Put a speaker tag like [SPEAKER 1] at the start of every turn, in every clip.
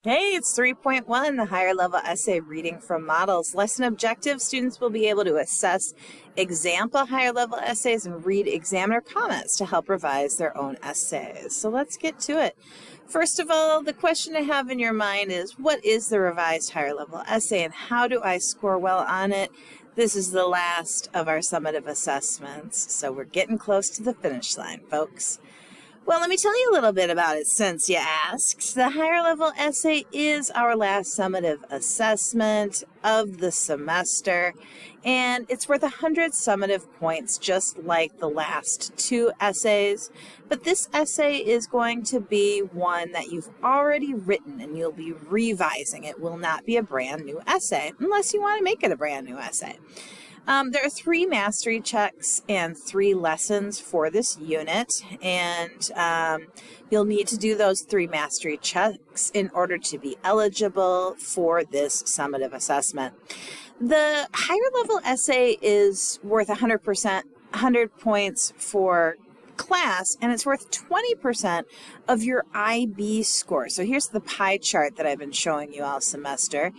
[SPEAKER 1] Hey, it's 3.1, the higher level essay reading from models. Lesson objective, students will be able to assess example higher level essays and read examiner comments to help revise their own essays. So let's get to it. First of all, the question to have in your mind is, what is the revised higher level essay and how do I score well on it? This is the last of our summative assessments, so we're getting close to the finish line, folks. Well, let me tell you a little bit about it since you asked. The higher level essay is our last summative assessment of the semester, and it's worth 100 summative points just like the last two essays. But this essay is going to be one that you've already written and you'll be revising. It will not be a brand new essay unless you want to make it a brand new essay. There are 3 mastery checks and 3 lessons for this unit, and you'll need to do those 3 mastery checks in order to be eligible for this summative assessment. The higher level essay is worth 100 points for class, and it's worth 20% of your IB score. So here's the pie chart that I've been showing you all semester.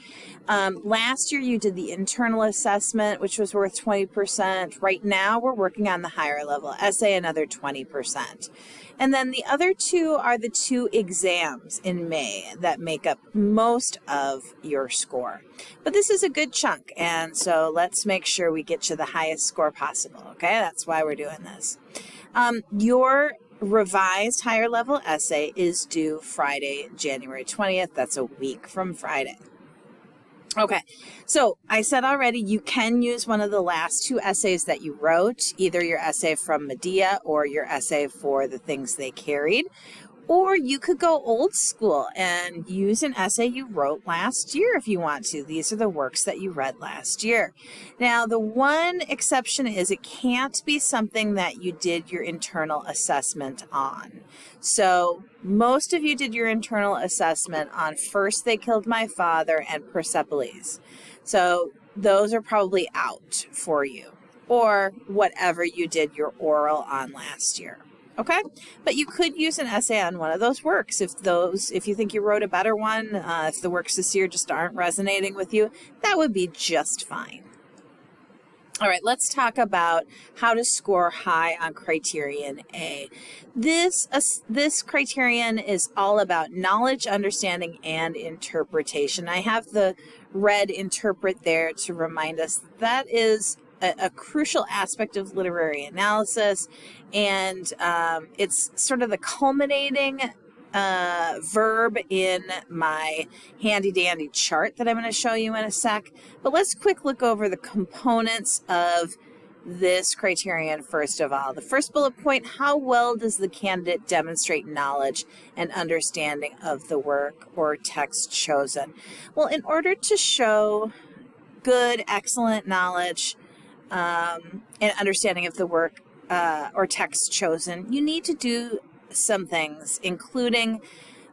[SPEAKER 1] Last year you did the internal assessment, which was worth 20%. Right now we're working on the higher level essay, another 20%. And then the other 2 are the 2 exams in May that make up most of your score. But this is a good chunk, and so let's make sure we get you the highest score possible, okay? That's why we're doing this. Your revised higher level essay is due Friday, January 20th. That's a week from Friday. Okay, so I said already you can use one of the last 2 essays that you wrote, either your essay from Medea or your essay for the things they carried. Or you could go old school and use an essay you wrote last year if you want to. These are the works that you read last year. Now, the one exception is it can't be something that you did your internal assessment on. So most of you did your internal assessment on First They Killed My Father and Persepolis. So those are probably out for you, or whatever you did your oral on last year. Okay, but you could use an essay on one of those works if you think you wrote a better one, if the works this year just aren't resonating with you, that would be just fine. All right, let's talk about how to score high on criterion A. This criterion is all about knowledge, understanding, and interpretation. I have the red interpret there to remind us that is a crucial aspect of literary analysis, and it's sort of the culminating verb in my handy dandy chart that I'm going to show you in a sec. But let's quick look over the components of this criterion first of all. The first bullet point, how well does the candidate demonstrate knowledge and understanding of the work or text chosen? Well, in order to show good, excellent knowledge and understanding of the work or text chosen, you need to do some things, including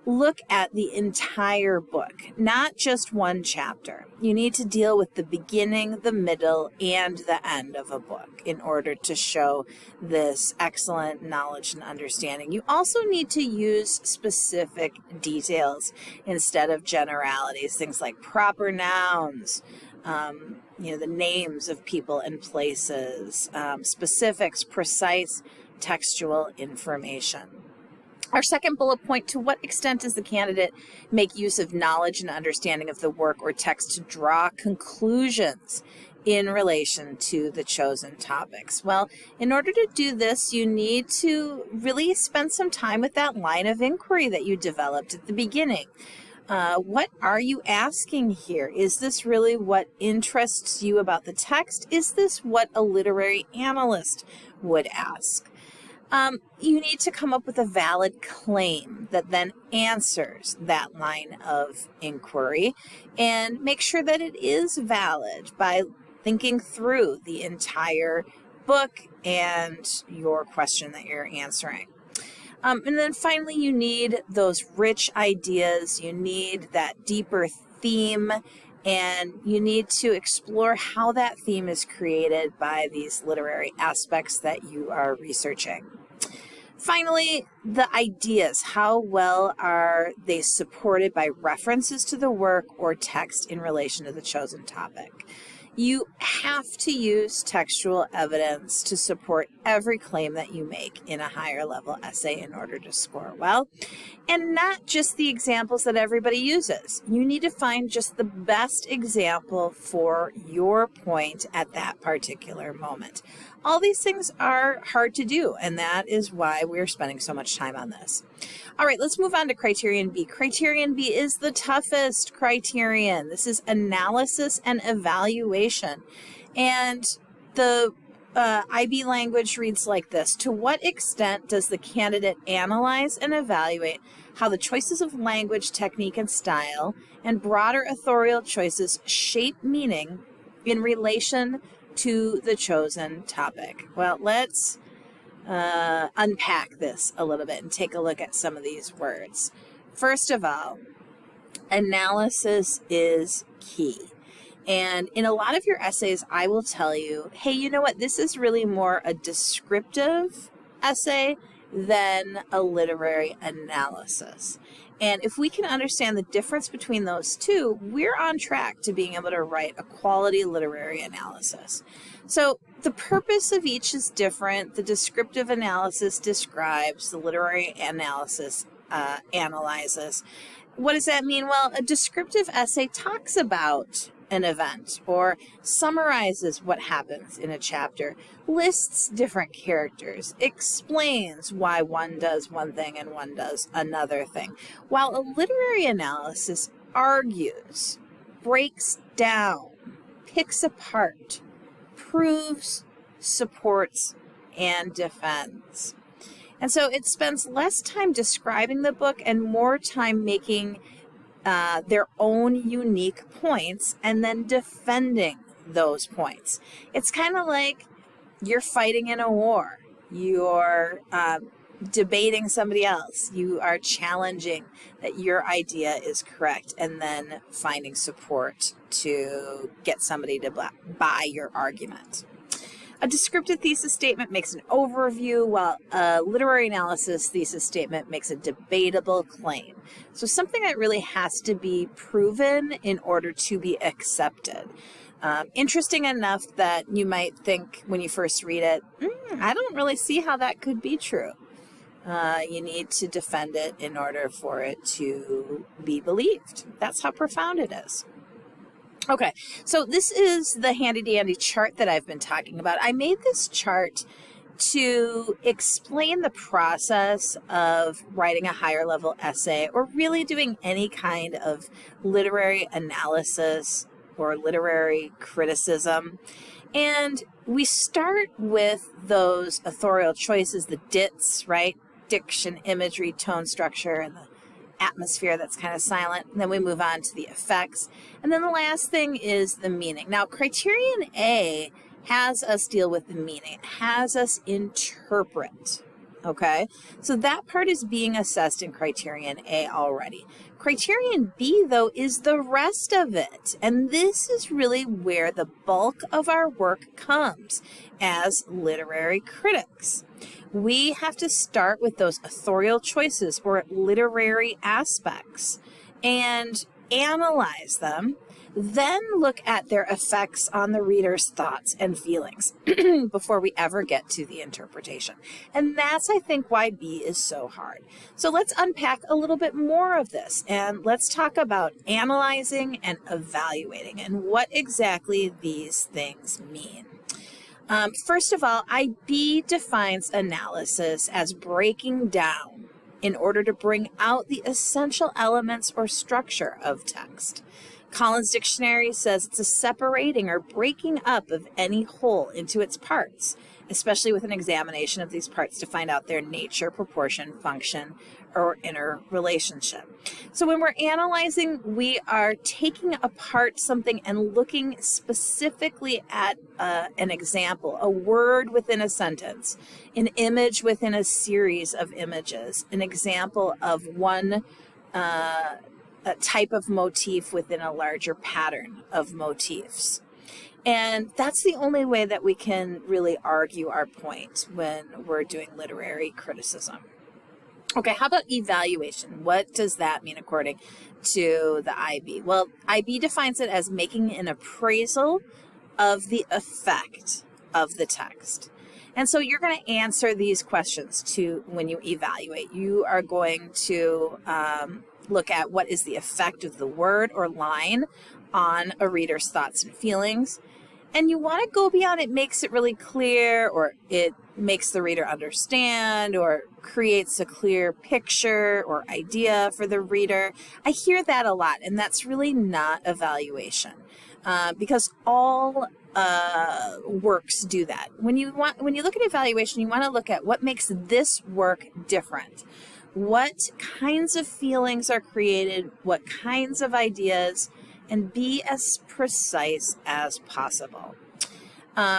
[SPEAKER 1] look at the entire book, not just one chapter. You need to deal with the beginning, the middle, and the end of a book in order to show this excellent knowledge and understanding. You also need to use specific details instead of generalities, things like proper nouns, the names of people and places, specifics, precise textual information. Our second bullet point, to what extent does the candidate make use of knowledge and understanding of the work or text to draw conclusions in relation to the chosen topics? Well, in order to do this, you need to really spend some time with that line of inquiry that you developed at the beginning. What are you asking here? Is this really what interests you about the text? Is this what a literary analyst would ask? You need to come up with a valid claim that then answers that line of inquiry and make sure that it is valid by thinking through the entire book and your question that you're answering. And then finally, you need those rich ideas, you need that deeper theme, and you need to explore how that theme is created by these literary aspects that you are researching. Finally, the ideas. How well are they supported by references to the work or text in relation to the chosen topic? You have to use textual evidence to support every claim that you make in a higher level essay in order to score well, and not just the examples that everybody uses. You need to find just the best example for your point at that particular moment. All these things are hard to do, and that is why we're spending so much time on this. All right, let's move on to criterion B. Criterion B is the toughest criterion. This is analysis and evaluation. And the IB language reads like this. To what extent does the candidate analyze and evaluate how the choices of language, technique, and style, and broader authorial choices shape meaning in relation to the chosen topic? Well, let's unpack this a little bit and take a look at some of these words. First of all, analysis is key. And in a lot of your essays, I will tell you, hey, you know what? This is really more a descriptive essay than a literary analysis. And if we can understand the difference between those two, we're on track to being able to write a quality literary analysis. So the purpose of each is different. The descriptive analysis describes, the literary analysis analyzes. What does that mean? Well, a descriptive essay talks about an event or summarizes what happens in a chapter, lists different characters, explains why one does one thing and one does another thing, while a literary analysis argues, breaks down, picks apart, proves, supports, and defends. And so it spends less time describing the book and more time making their own unique points and then defending those points. It's kind of like you're fighting in a war. You're debating somebody else. You are challenging that your idea is correct and then finding support to get somebody to buy your argument. A descriptive thesis statement makes an overview, while a literary analysis thesis statement makes a debatable claim. So something that really has to be proven in order to be accepted. Interesting enough that you might think when you first read it, I don't really see how that could be true. You need to defend it in order for it to be believed. That's how profound it is. Okay, so this is the handy-dandy chart that I've been talking about. I made this chart to explain the process of writing a higher level essay or really doing any kind of literary analysis or literary criticism. And we start with those authorial choices, the DITs, right? Diction, imagery, tone, structure, and the atmosphere that's kind of silent. And then we move on to the effects. And then the last thing is the meaning. Now, criterion A has us deal with the meaning. It has us interpret. Okay? So that part is being assessed in criterion A already. Criterion B, though, is the rest of it. And this is really where the bulk of our work comes as literary critics. We have to start with those authorial choices or literary aspects and analyze them, then look at their effects on the reader's thoughts and feelings before we ever get to the interpretation. And that's, I think, why B is so hard. So let's unpack a little bit more of this and let's talk about analyzing and evaluating and what exactly these things mean. First of all, IB defines analysis as breaking down in order to bring out the essential elements or structure of text. Collins Dictionary says it's a separating or breaking up of any whole into its parts, especially with an examination of these parts to find out their nature, proportion, function, or interrelationship. So when we're analyzing, we are taking apart something and looking specifically at an example, a word within a sentence, an image within a series of images, an example of one a type of motif within a larger pattern of motifs. And that's the only way that we can really argue our point when we're doing literary criticism. Okay, how about evaluation? What does that mean according to the IB? Well, IB defines it as making an appraisal of the effect of the text. And so you're going to answer these questions when you evaluate. You are going to look at what is the effect of the word or line on a reader's thoughts and feelings. And you want to go beyond it makes it really clear, or it makes the reader understand, or creates a clear picture or idea for the reader. I hear that a lot, and that's really not evaluation, because all works do that. When you look at evaluation, you want to look at what makes this work different. What kinds of feelings are created, what kinds of ideas, and be as precise as possible.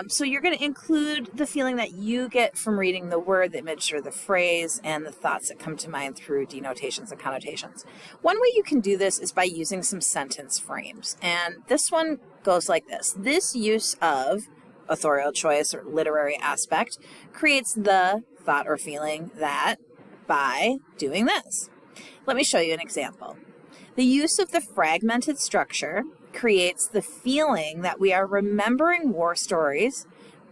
[SPEAKER 1] So you're going to include the feeling that you get from reading the word, the image, or the phrase, and the thoughts that come to mind through denotations and connotations. One way you can do this is by using some sentence frames. And this one goes like this. This use of authorial choice or literary aspect creates the thought or feeling that by doing this. Let me show you an example. The use of the fragmented structure creates the feeling that we are remembering war stories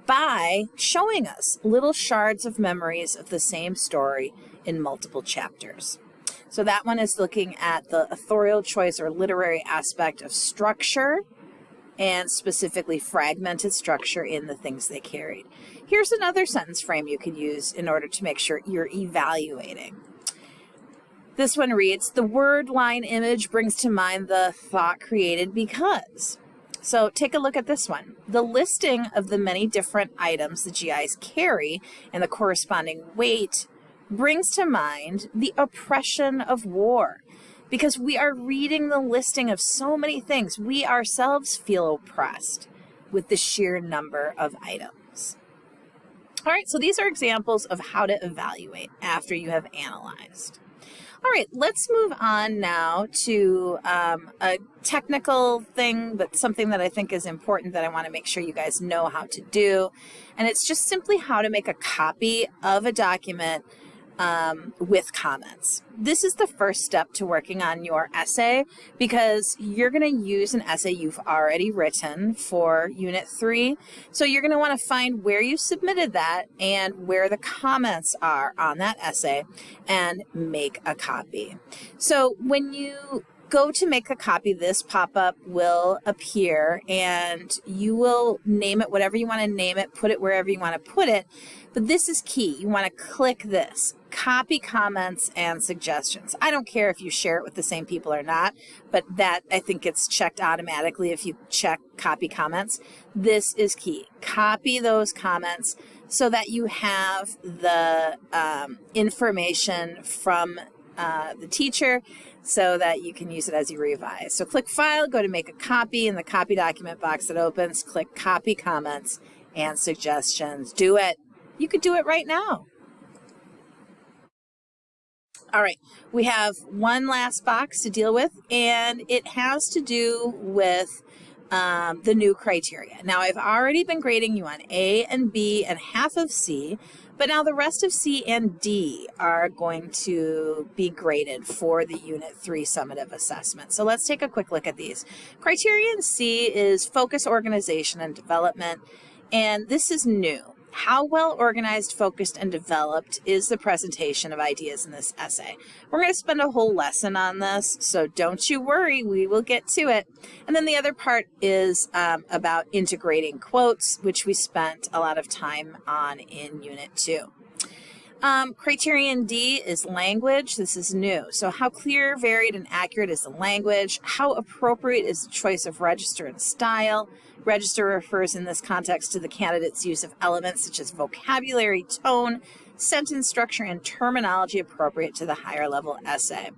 [SPEAKER 1] by showing us little shards of memories of the same story in multiple chapters. So that one is looking at the authorial choice or literary aspect of structure, and specifically fragmented structure in the things they carried. Here's another sentence frame you could use in order to make sure you're evaluating. This one reads, the word, line, image brings to mind the thought created because. So take a look at this one. The listing of the many different items the GIs carry and the corresponding weight brings to mind the oppression of war. Because we are reading the listing of so many things, we ourselves feel oppressed with the sheer number of items. All right, so these are examples of how to evaluate after you have analyzed. All right, let's move on now to a technical thing, but something that I think is important that I want to make sure you guys know how to do. And it's just simply how to make a copy of a document with comments. This is the first step to working on your essay, because you're going to use an essay you've already written for Unit 3. So you're going to want to find where you submitted that and where the comments are on that essay and make a copy. So when you go to make a copy, this pop-up will appear and you will name it whatever you want to name it, put it wherever you want to put it. But this is key. You want to click this, copy comments and suggestions. I don't care if you share it with the same people or not, but that I think it's checked automatically if you check copy comments. This is key. Copy those comments so that you have the information from the teacher so that you can use it as you revise. So click File, go to Make a Copy. In the copy document box that opens, click Copy Comments and Suggestions. Do it. You could do it right now. All right, we have one last box to deal with, and it has to do with the new criteria. Now, I've already been grading you on A and B and half of C, but now the rest of C and D are going to be graded for the Unit 3 summative assessment. So let's take a quick look at these. Criterion C is focus, organization, and development, and this is new. How well organized, focused, and developed is the presentation of ideas in this essay? We're going to spend a whole lesson on this, so don't you worry, we will get to it. And then the other part is about integrating quotes, which we spent a lot of time on in Unit 2. Criterion D is language. This is new. So how clear, varied, and accurate is the language? How appropriate is the choice of register and style? Register refers in this context to the candidate's use of elements such as vocabulary, tone, sentence structure, and terminology appropriate to the higher level essay.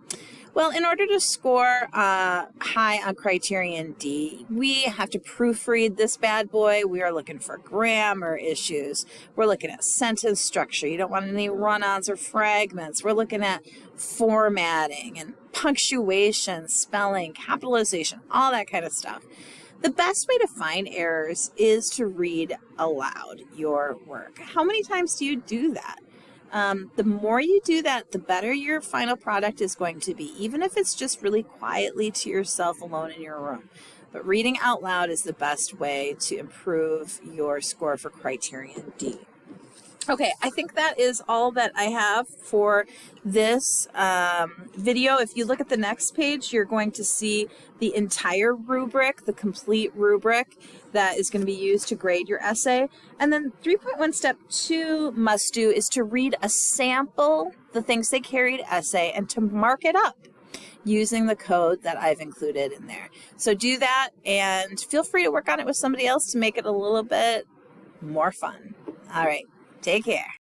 [SPEAKER 1] Well, in order to score high on Criterion D, we have to proofread this bad boy. We are looking for grammar issues. We're looking at sentence structure. You don't want any run-ons or fragments. We're looking at formatting and punctuation, spelling, capitalization, all that kind of stuff. The best way to find errors is to read aloud your work. How many times do you do that? The more you do that, the better your final product is going to be, even if it's just really quietly to yourself alone in your room. But reading out loud is the best way to improve your score for Criterion D. Okay, I think that is all that I have for this video. If you look at the next page, you're going to see the entire rubric, the complete rubric that is going to be used to grade your essay. And then 3.1 step 2 must do is to read a sample, the things they carried essay, and to mark it up using the code that I've included in there. So do that and feel free to work on it with somebody else to make it a little bit more fun. All right. Take care.